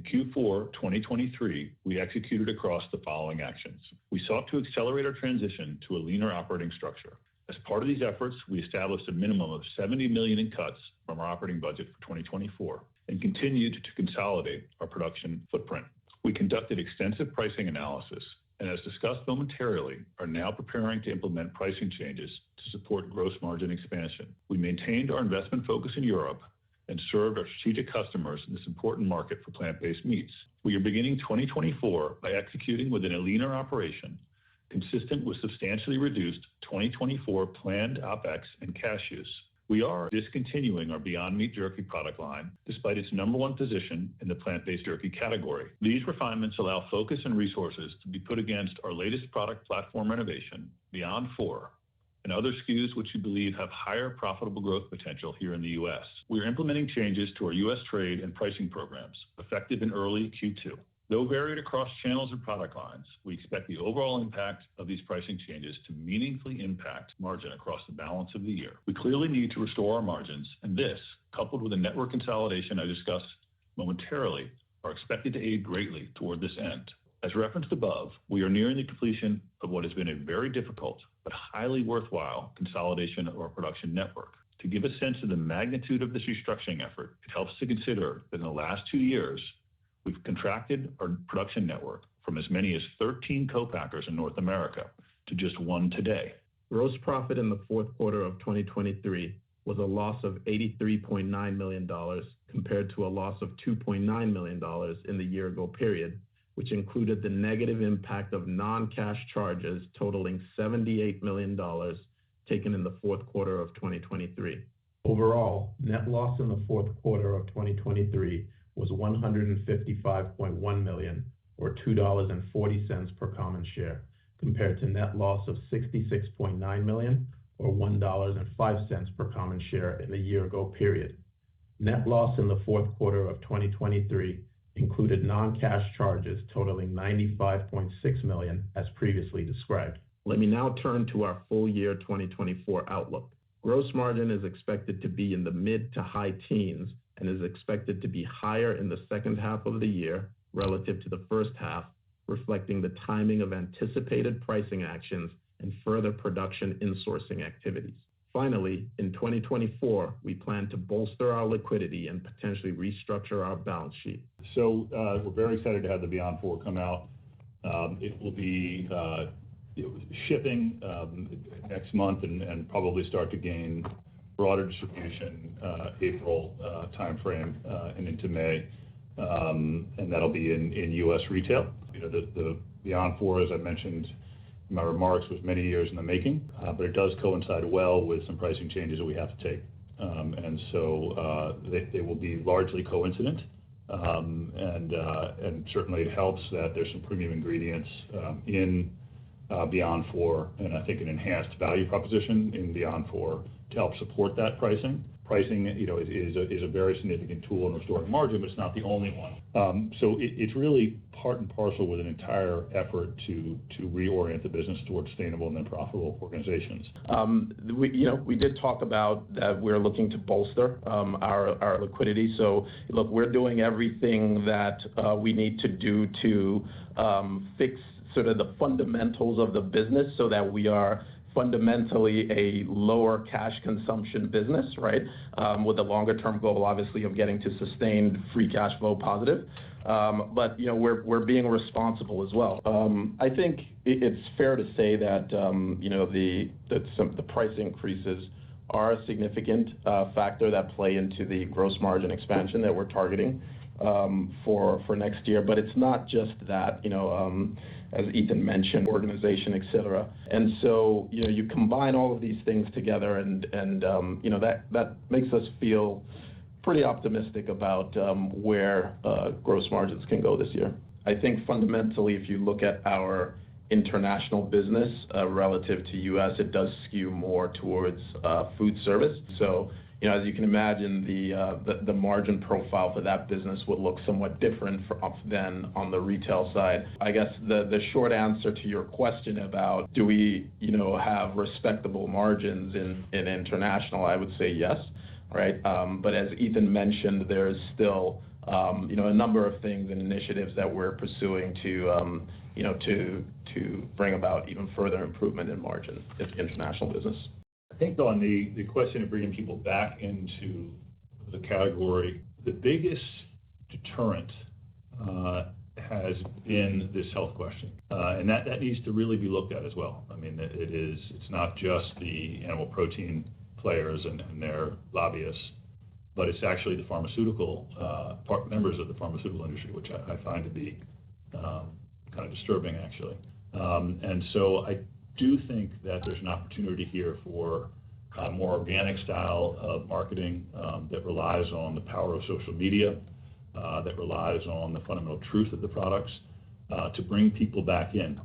In Q4 2023, we executed across the following actions. We sought to accelerate our transition to a leaner operating structure. As part of these efforts, we established a minimum of $70 million in cuts from our operating budget for 2024 and continued to consolidate our production footprint. We conducted extensive pricing analysis and, as discussed momentarily, are now preparing to implement pricing changes to support gross margin expansion. We maintained our investment focus in Europe and served our strategic customers in this important market for plant-based meats. We are beginning 2024 by executing within a leaner operation, consistent with substantially reduced 2024 planned OpEx and cash use. We are discontinuing our Beyond Meat Jerky product line, despite its number one position in the plant-based jerky category. These refinements allow focus and resources to be put against our latest product platform renovation, Beyond 4, and other SKUs which we believe have higher profitable growth potential here in the U.S. We are implementing changes to our U.S. trade and pricing programs, effective in early Q2. Though varied across channels and product lines, we expect the overall impact of these pricing changes to meaningfully impact margin across the balance of the year. We clearly need to restore our margins, and this, coupled with the network consolidation I discussed momentarily, are expected to aid greatly toward this end. As referenced above, we are nearing the completion of what has been a very difficult but highly worthwhile consolidation of our production network. To give a sense of the magnitude of this restructuring effort, it helps to consider that in the last 2 years, we've contracted our production network from as many as 13 co-packers in North America to just 1 today. Gross profit in the fourth quarter of 2023 was a loss of $83.9 million compared to a loss of $2.9 million in the year-ago period, which included the negative impact of non-cash charges totaling $78 million taken in the fourth quarter of 2023. Overall, net loss in the fourth quarter of 2023 was $155.1 million, or $2.40 per common share, compared to net loss of $66.9 million, or $1.05 per common share in the year-ago period. Net loss in the fourth quarter of 2023 included non-cash charges totaling $95.6 million, as previously described. Let me now turn to our full year 2024 outlook. Gross margin is expected to be in the mid to high teens and is expected to be higher in the second half of the year relative to the first half, reflecting the timing of anticipated pricing actions and further production insourcing activities. Finally, in 2024, we plan to bolster our liquidity and potentially restructure our balance sheet. So we're very excited to have the Beyond 4 come out. It will be shipping next month and probably start to gain broader distribution April timeframe and into May, and that'll be in U.S. retail. The Beyond 4, as I mentioned in my remarks, was many years in the making, but it does coincide well with some pricing changes that we have to take. And so they will be largely coincident, and certainly it helps that there's some premium ingredients in Beyond 4, and I think an enhanced value proposition in Beyond 4 to help support that pricing. Pricing, is a very significant tool in restoring margin, but it's not the only one. So it's really part and parcel with an entire effort to reorient the business towards sustainable and then profitable organizations. We did talk about that we're looking to bolster our liquidity. So look, we're doing everything that we need to do to fix sort of the fundamentals of the business so that we are fundamentally a lower cash consumption business, right? With the longer term goal, obviously, of getting to sustained free cash flow positive. But, we're being responsible as well. I think it's fair to say that, the price increases are a significant factor that play into the gross margin expansion that we're targeting for next year. But it's not just that, as Ethan mentioned, organization, et cetera. And so, you combine all of these things together and that makes us feel pretty optimistic about where gross margins can go this year. I think fundamentally, if you look at our international business relative to U.S., it does skew more towards food service. So, as you can imagine, the margin profile for that business would look somewhat different than on the retail side. I guess the short answer to your question about do we, have respectable margins in international, I would say yes, right? But as Ethan mentioned, there is still a number of things and initiatives that we're pursuing to bring about even further improvement in margin in the international business. I think on the question of bringing people back into the category, the biggest deterrent has been this health question, and that needs to really be looked at as well. I mean, it's not just the animal protein players and their lobbyists, but it's actually the pharmaceutical members of the pharmaceutical industry, which I find to be kind of disturbing, actually. And so I do think that there's an opportunity here for more organic style of marketing that relies on the power of social media, that relies on the fundamental truth of the products to bring people back in.